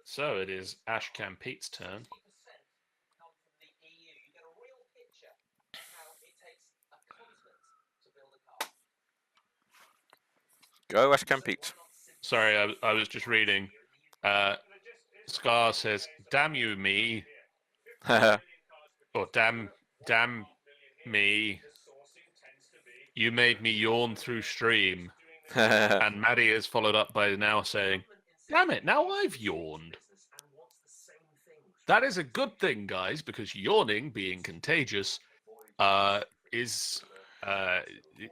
So it is Ashcan Pete's turn. Go, Ash Pete. Sorry, I was just reading. Scar says, "Damn you, me," or "Damn me, you made me yawn through stream." And Maddie is followed up by now saying, "Damn it, now I've yawned." That is a good thing, guys, because yawning, being contagious, is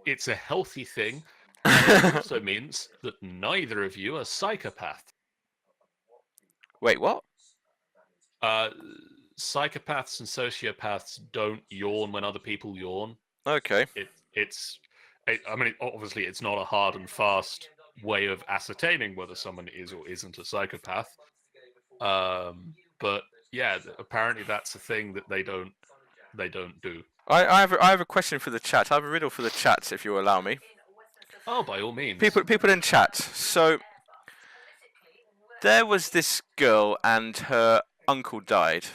it's a healthy thing, and it also means that neither of you are psychopaths. Wait, what? Psychopaths and sociopaths don't yawn when other people yawn. Okay. I mean, obviously, it's not a hard and fast way of ascertaining whether someone is or isn't a psychopath. But yeah, apparently that's a thing that they don't do. I have a question for the chat. I have a riddle for the chat, if you allow me. Oh, by all means. People in chat. So there was this girl and her uncle died,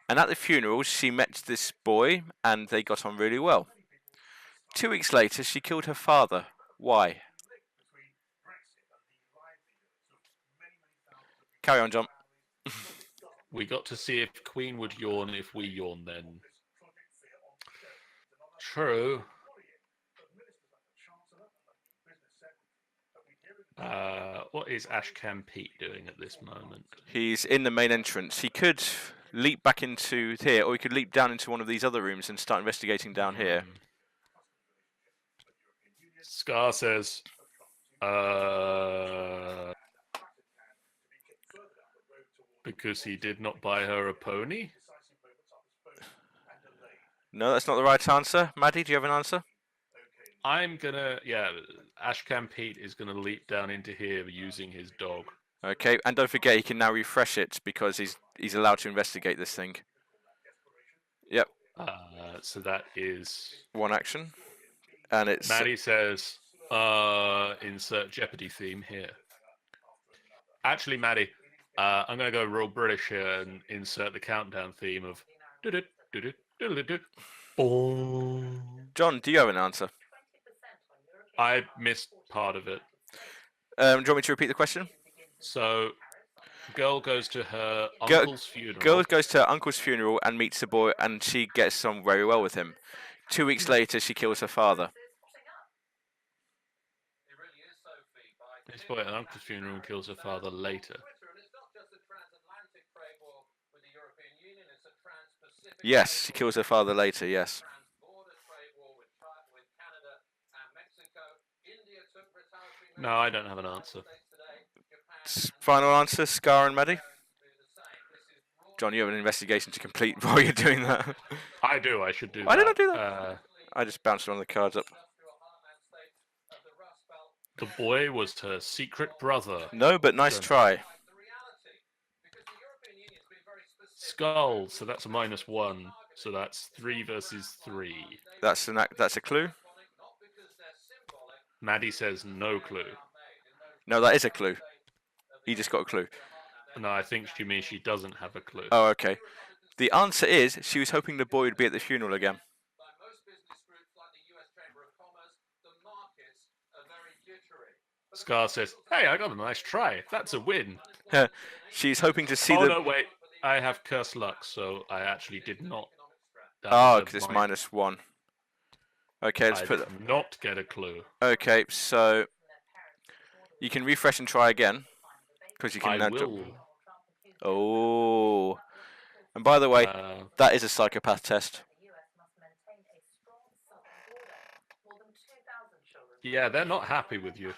and at the funeral she met this boy and they got on really well. 2 weeks later, she killed her father. Why? Carry on, John. We got to see if Queen would yawn if we yawn then. True. What is Ashcan Pete doing at this moment? He's in the main entrance. He could leap back into here, or he could leap down into one of these other rooms and start investigating down here. Scar says, because he did not buy her a pony? No, that's not the right answer. Maddie, do you have an answer? Ashcan Pete is gonna leap down into here using his dog. Okay, and don't forget he can now refresh it because he's allowed to investigate this thing. Yep. So that is one action, and it's. Maddie says, insert Jeopardy theme here. Actually, Maddie, I'm gonna go real British here and insert the countdown theme of. John, do you have an answer? I missed part of it. Do you want me to repeat the question? So, girl goes to her uncle's funeral. Girl goes to her uncle's funeral and meets the boy, and she gets on very well with him. 2 weeks later, she kills her father. This boy at her uncle's funeral and kills her father later. Yes, she kills her father later, yes. No, I don't have an answer. Final answer, Scar and Maddie? John, you have an investigation to complete while you're doing that. I do, I should do that. Why did I do that? I just bounced one of the cards up. The boy was her secret brother. No, but nice try. Skull, so that's a -1. So that's 3 versus 3. That's a clue? Maddie says no clue. No, that is a clue. You just got a clue. No, I think she means she doesn't have a clue. Oh, okay. The answer is she was hoping the boy would be at the funeral again. Scar says, "Hey, I got a nice try. That's a win." She's hoping to see Oh, no, wait. I have curse luck, so I actually did not. Oh, because it's -1. Okay, let's put did not get a clue. Okay, so you can refresh and try again. Because you can. I will. Oh. And by the way, that is a psychopath test. Yeah, they're not happy with you.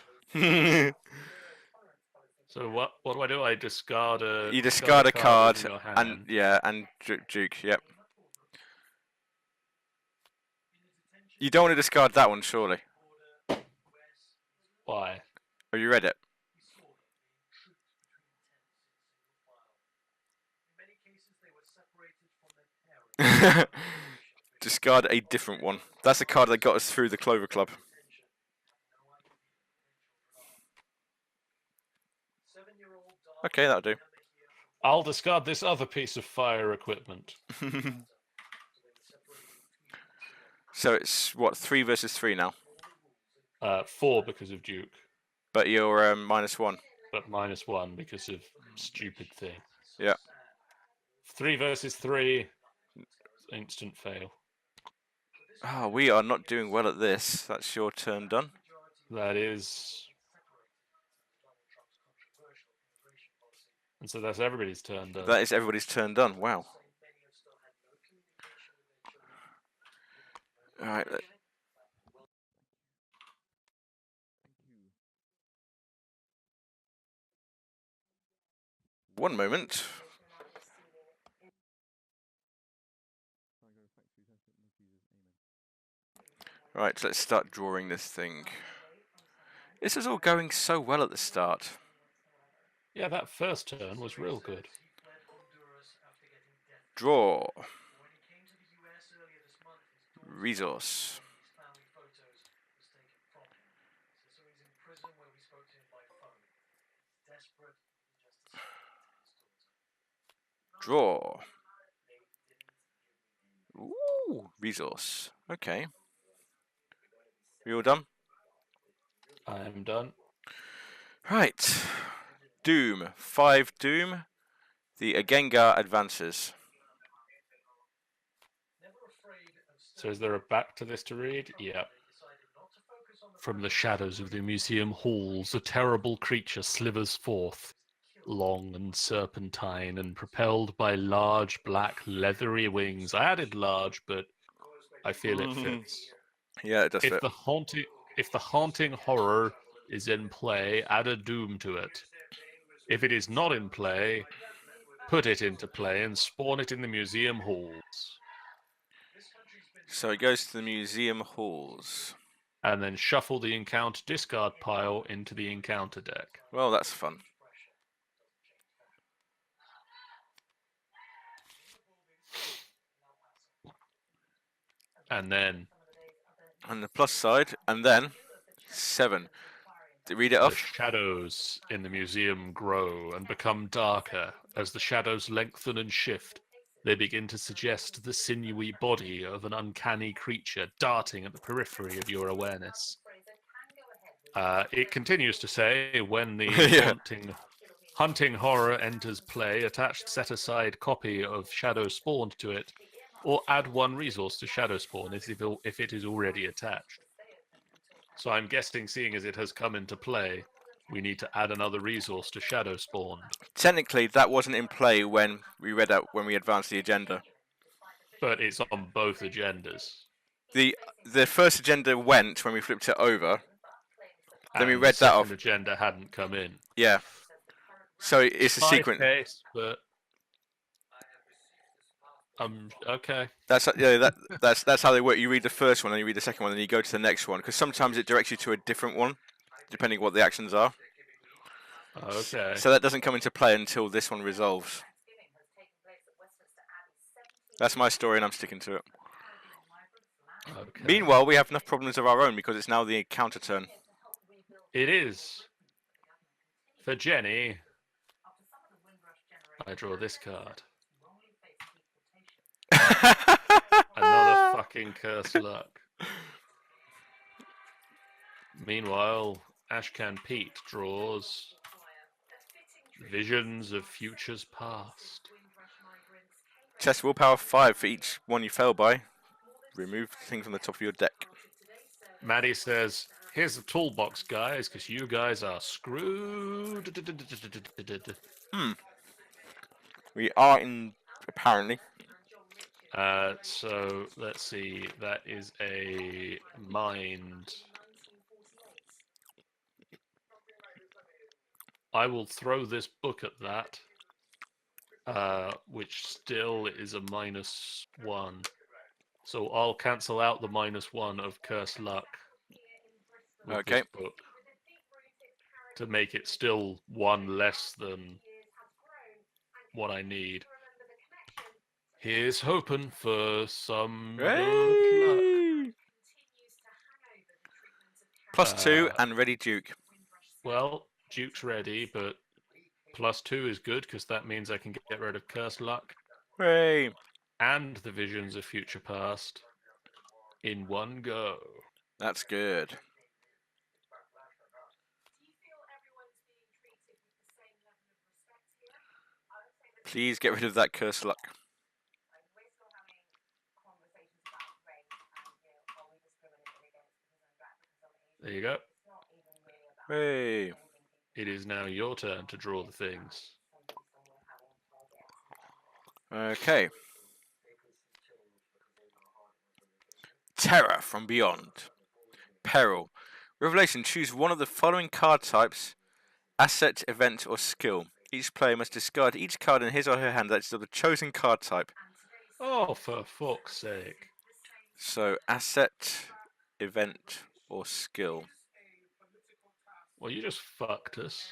So what do? I discard a. You discard a card and Duke. Yep. You don't want to discard that one, surely. Why? Have you read it? Discard a different one. That's the card that got us through the Clover Club. Okay, that'll do. I'll discard this other piece of fire equipment. So it's what, 3 versus 3 now? 4 because of Duke, But you're -1. but -1 because of stupid thing. Yeah. 3 versus 3, instant fail. Ah, we are not doing well at this. That's your turn done. That is. And so that's everybody's turn done. That is everybody's turn done. Wow. All right. One moment. Right, let's start drawing this thing. This is all going so well at the start. Yeah, that first turn was real good. Draw. Resource. Draw. Ooh, resource. Okay. We all done? I am done. Right. Doom. 5 Doom. The Agengar advances. So is there a back to this to read? Yeah. From the shadows of the museum halls, a terrible creature slithers forth, long and serpentine and propelled by large black leathery wings. I added large, but I feel it fits. Yeah, it does If fit. the haunting horror is in play, add a doom to it. If it is not in play, put it into play and spawn it in the museum halls. So it goes to the museum halls. And then shuffle the encounter discard pile into the encounter deck. Well, that's fun. And then On the plus side, and then 7. Read it the off. shadows in the museum grow and become darker. As the shadows lengthen and shift, they begin to suggest the sinewy body of an uncanny creature darting at the periphery of your awareness. It continues to say, when the Yeah. hunting horror enters play, attached set-aside copy of Shadow spawned to it, or add 1 resource to Shadow spawn if it is already attached. So I'm guessing, seeing as it has come into play, we need to add another resource to Shadow spawned. Technically, that wasn't in play when we advanced the agenda. But it's on both agendas. The first agenda went when we flipped it over. Then we And read the that off. second agenda hadn't come in. Yeah. So it's a sequence. Case, but okay. That's how they work. You read the first one, then you read the second one, then you go to the next one. Because sometimes it directs you to a different one, depending on what the actions are. Okay. So that doesn't come into play until this one resolves. That's my story, and I'm sticking to it. Okay. Meanwhile, we have enough problems of our own because it's now the counter turn. It is. For Jenny, I draw this card. Another fucking cursed luck. Meanwhile, Ashcan Pete draws Visions of Futures Past. Test willpower 5 for each one you fail by. Remove things from the top of your deck. Maddie says, here's the toolbox, guys, because you guys are screwed. We are in, apparently. So, let's see. That is a mind. I will throw this book at that, which still is a -1. So I'll cancel out the -1 of Cursed Luck with this book to make it still 1 less than what I need. Here's hoping for some good luck. +2 and ready Duke. Well, Duke's ready, but +2 is good because that means I can get rid of cursed luck Hooray! and the visions of future past in one go. That's good. Please get rid of that cursed luck. There you go. Hooray! It is now your turn to draw the things. Okay. Terror from beyond. Peril. Revelation. Choose one of the following card types: asset, event, or skill. Each player must discard each card in his or her hand that is of the chosen card type. Oh, for fuck's sake. So, asset, event, or skill. Well, you just fucked us.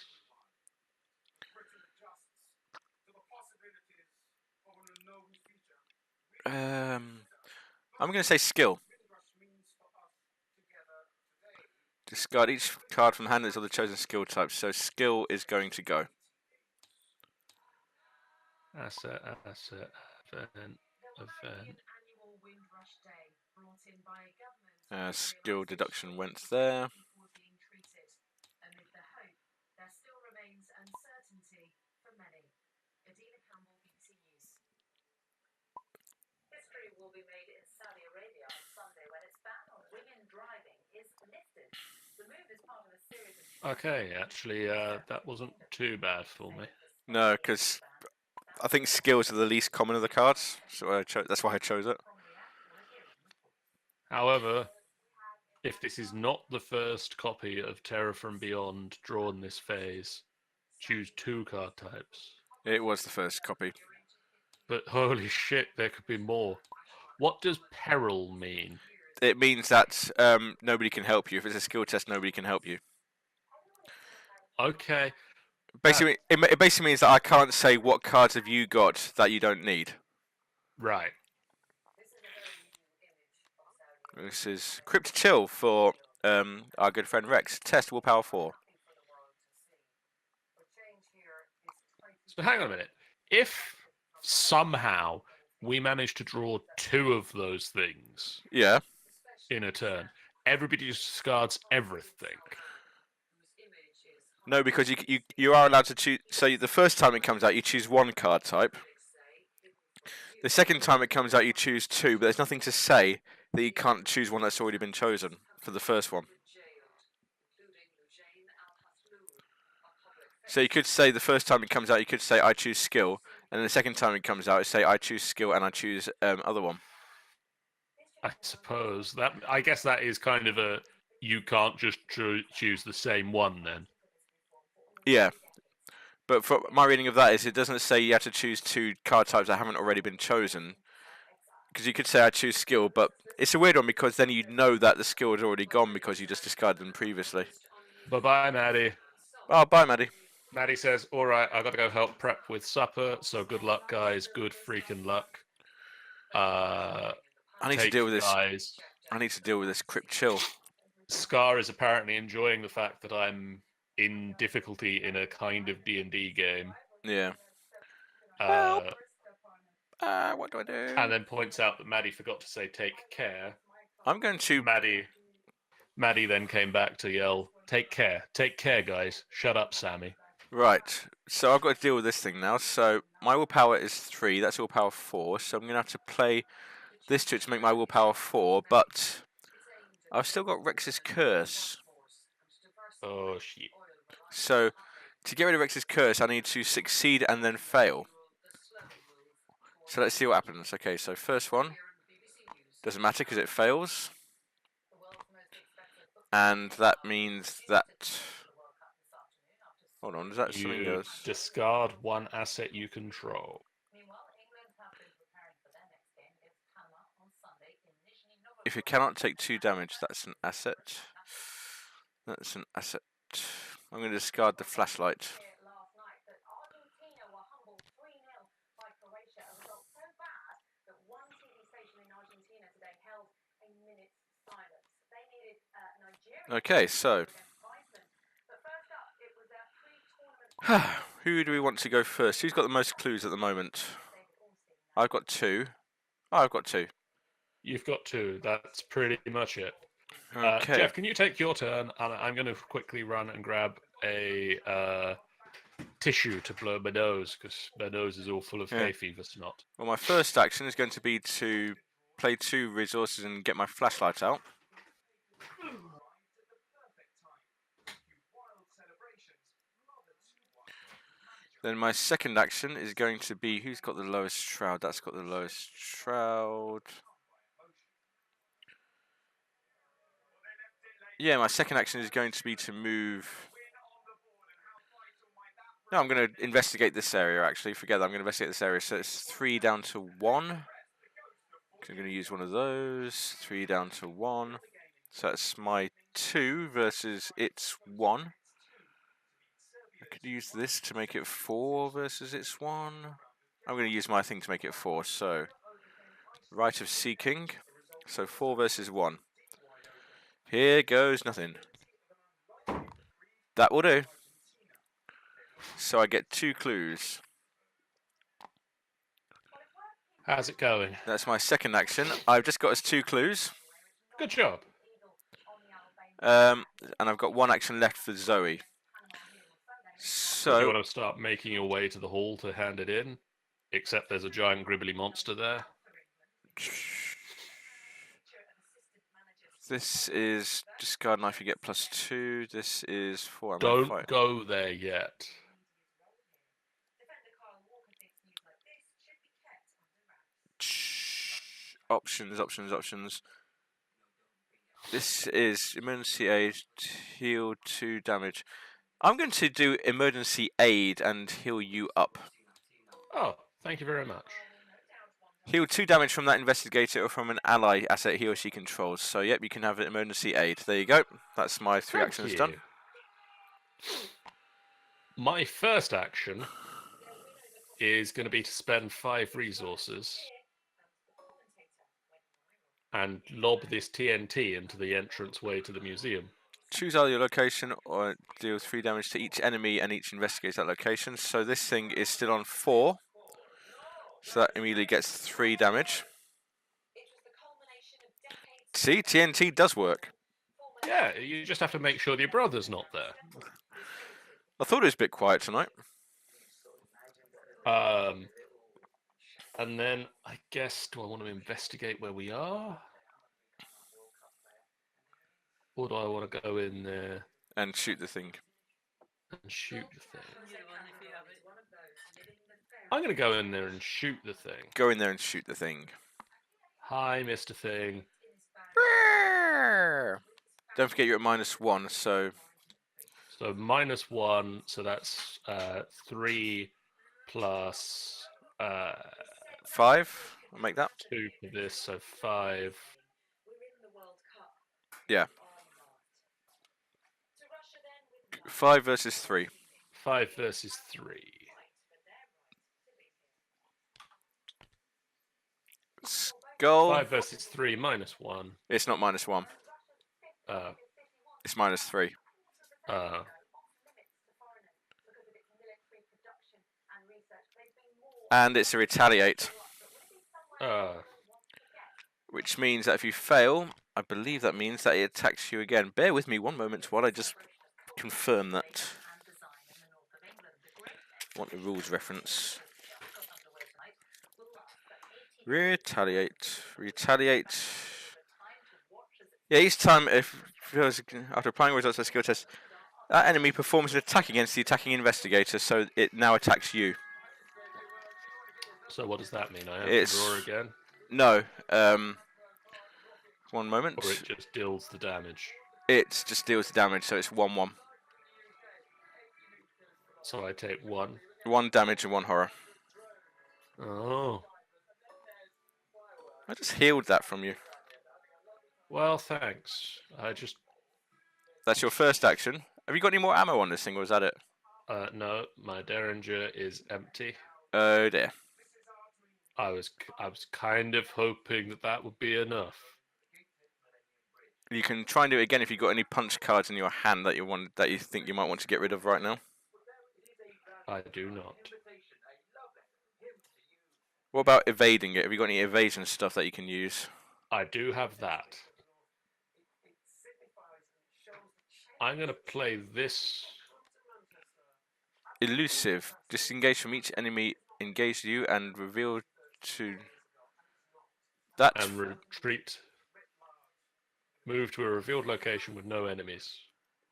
I'm going to say skill. Discard each card from the hand that's of the chosen skill type. So, skill is going to go. Asset, event. Skill deduction went there. Okay, actually, that wasn't too bad for me. No, because I think skills are the least common of the cards, so that's why I chose it. However, if this is not the first copy of Terror from Beyond drawn this phase, choose 2 card types. It was the first copy. But holy shit, there could be more. What does peril mean? It means that nobody can help you. If it's a skill test, nobody can help you. Okay. Basically, it basically means that I can't say what cards have you got that you don't need. Right. This is Crypt Chill for our good friend Rex. Test willpower 4. So hang on a minute. If somehow we manage to draw 2 of those things Yeah. in a turn, everybody just discards everything. No, because you are allowed to choose. So the first time it comes out, you choose 1 card type. The second time it comes out, you choose 2, but there's nothing to say that you can't choose one that's already been chosen for the first one. So you could say the first time it comes out, you could say I choose skill, and then the second time it comes out, you say I choose skill and I choose other one. I suppose that. I guess that is kind of a. You can't just choose the same one then. Yeah. But for my reading of that is it doesn't say you have to choose 2 card types that haven't already been chosen. Because you could say I choose skill, but it's a weird one because then you'd know that the skill had already gone because you just discarded them previously. Bye-bye, Maddie. Oh, bye, Maddie. Maddie says, all right, I got to go help prep with supper, so good luck, guys. Good freaking luck. I need to deal with this. Guys. I need to deal with this Crypt Chill. Scar is apparently enjoying the fact that I'm in difficulty in a kind of D&D game. Yeah. What do I do? And then points out that Maddie forgot to say take care. I'm going to... Maddie then came back to yell, take care, guys. Shut up, Sammy. Right, so I've got to deal with this thing now. So my willpower is 3, that's willpower 4. So I'm going to have to play this to it to make my willpower 4, but I've still got Rex's Curse. Oh, shit. So to get rid of Rex's Curse, I need to succeed and then fail. So let's see what happens. Okay, so first one. Doesn't matter because it fails. And that means that... Hold on, does that something You goes? discard 1 asset you control. If you cannot take 2 damage, that's an asset. That's an asset. I'm going to discard the flashlight. Okay, so Who do we want to go first? Who's got the most clues at the moment? I've got 2. Oh, I've got 2. You've got 2. That's pretty much it. Okay. Geoff, can you take your turn? And I'm going to quickly run and grab a tissue to blow my nose, because my nose is all full of hay fever snot. Well, my first action is going to be to play 2 resources and get my flashlight out. Then my second action is going to be, who's got the lowest shroud? That's got the lowest shroud. Yeah, my second action is going to be to move. No, I'm going to investigate this area, actually. Forget that, I'm going to investigate this area. So it's 3 down to 1. I'm going to use one of those. 3 down to 1. So that's my 2 versus its 1. I could use this to make it 4 versus its 1. I'm going to use my thing to make it 4. So, right of seeking. So 4 versus 1. Here goes nothing. That will do. So I get 2 clues. How's it going? That's my second action. I've just got us 2 clues. Good job. And I've got 1 action left for Zoe. So do you want to start making your way to the hall to hand it in? Except there's a giant gribbly monster there. This is discard knife, you get +2. This is 4. Don't go there yet. Options. This is emergency aid, heal 2 damage. I'm going to do emergency aid and heal you up. Oh, thank you very much. Heal 2 damage from that investigator or from an ally asset he or she controls. So, yep, you can have an emergency aid. There you go. That's my 3 actions done. My first action is going to be to spend 5 resources and lob this TNT into the entranceway to the museum. Choose either your location or deal 3 damage to each enemy and each investigates that location. So this thing is still on 4. So that immediately gets 3 damage. See, TNT does work. Yeah, you just have to make sure that your brother's not there. I thought it was a bit quiet tonight. And then, I guess, do I want to investigate where we are? Or do I want to go in there and shoot the thing? And shoot the thing. I'm going to go in there and shoot the thing. Go in there and shoot the thing. Hi, Mr. Thing. Don't forget you're at -1, so... So -1, so that's 3 plus... 5? I'll make that. 2 for this, so 5. Yeah. 5 versus 3. 5 versus 3. Skull. 5 versus 3 -1. It's not -1. It's -3. And it's a retaliate. Which means that if you fail, I believe that means that it attacks you again. Bear with me one moment while I just confirm that. I want the rules reference. Retaliate. Yeah, each time after applying results of a skill test, that enemy performs an attack against the attacking investigator, so it now attacks you. So what does that mean? I have to draw again? No. One moment. Or it just deals the damage? It just deals the damage, so it's 1/1. So I take 1. 1 damage and 1 horror. Oh. I just healed that from you. Well, thanks. That's your first action. Have you got any more ammo on this thing, or is that it? No, my Derringer is empty. Oh dear. I was kind of hoping that would be enough. You can try and do it again if you've got any punch cards in your hand that you think you might want to get rid of right now. I do not. What about evading it? Have you got any evasion stuff that you can use? I do have that. I'm going to play this. Elusive. Disengage from each enemy engaged you and reveal to that. And retreat. Move to a revealed location with no enemies.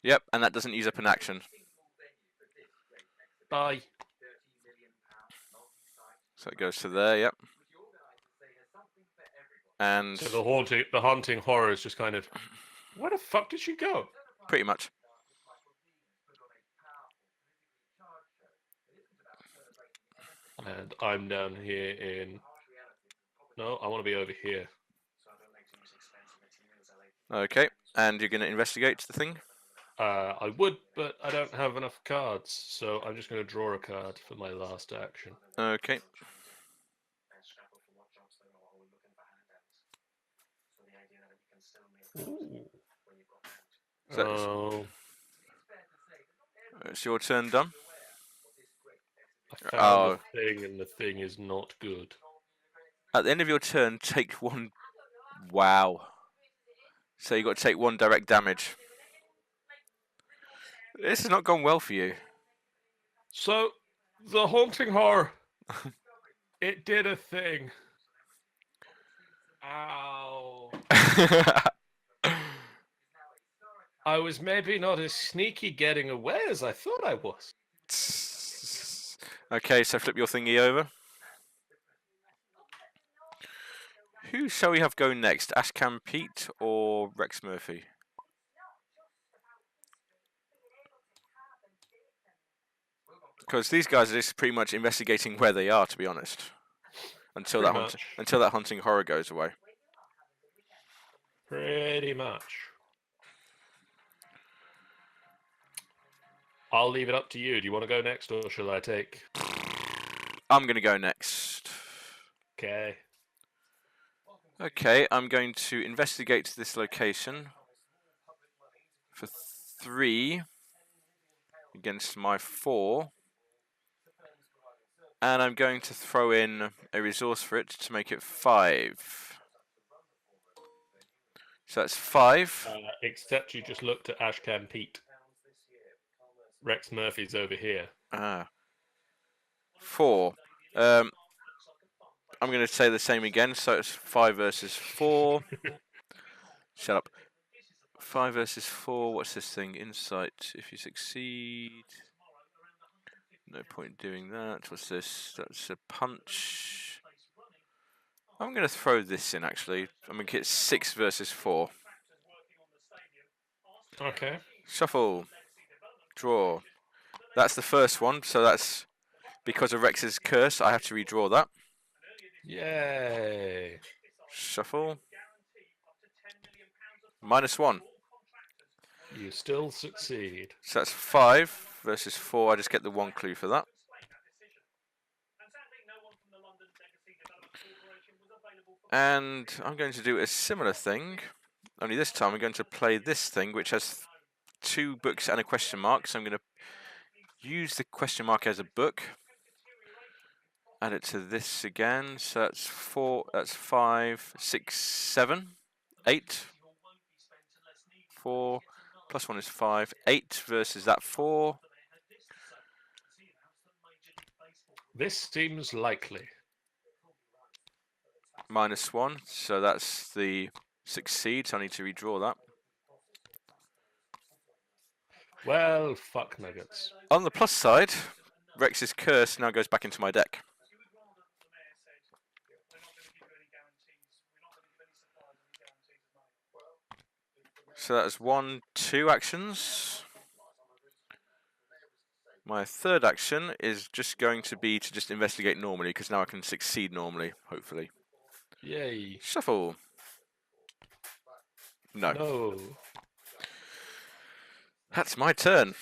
Yep, and that doesn't use up an action. Bye. So it goes to there, yep. And so the haunting horror is just kind of, where the fuck did she go? Pretty much. And I'm down here in... No, I want to be over here. Okay, and you're going to investigate the thing? I would, but I don't have enough cards, so I'm just going to draw a card for my last action. Okay. Ooh. So it's your turn done? I found the thing, and the thing is not good. At the end of your turn, take one... Wow. So you've got to take one direct damage. This has not gone well for you. So, the haunting horror, it did a thing. Ow. I was maybe not as sneaky getting away as I thought I was. Okay, so flip your thingy over. Who shall we have go next? Ashcan Pete or Rex Murphy? Because these guys are just pretty much investigating where they are, to be honest, until that haunting horror goes away. Pretty much. I'll leave it up to you. Do you want to go next, or shall I take? I'm going to go next. Okay. Okay, I'm going to investigate this location for 3 against my 4. And I'm going to throw in a resource for it to make it 5. So that's 5. Except you just looked at Ashcan Pete. Rex Murphy's over here. 4. I'm going to say the same again, so it's 5 versus 4. Shut up. 5 versus 4, what's this thing? Insight. If you succeed... No point doing that. What's this? That's a punch. I'm going to throw this in, actually. I'm going to get 6 versus 4. Okay. Shuffle. Draw. That's the first one, so that's... Because of Rex's curse, I have to redraw that. Yay. Shuffle. -1. You still succeed. So that's 5 versus 4. I just get the 1 clue for that. And I'm going to do a similar thing. Only this time I'm going to play this thing, which has 2 books and a question mark. So I'm going to use the question mark as a book. Add it to this again. So that's 4, that's 5, 6, 7, 8. 4 plus 1 is 5. 8 versus that 4. This seems likely. -1, so that's the succeed, so I need to redraw that. Well, fuck nuggets. On the plus side, Rex's curse now goes back into my deck. So that's 1, 2 actions. My third action is just going to be to just investigate normally, because now I can succeed normally, hopefully. Yay. Shuffle. No. No. That's my turn.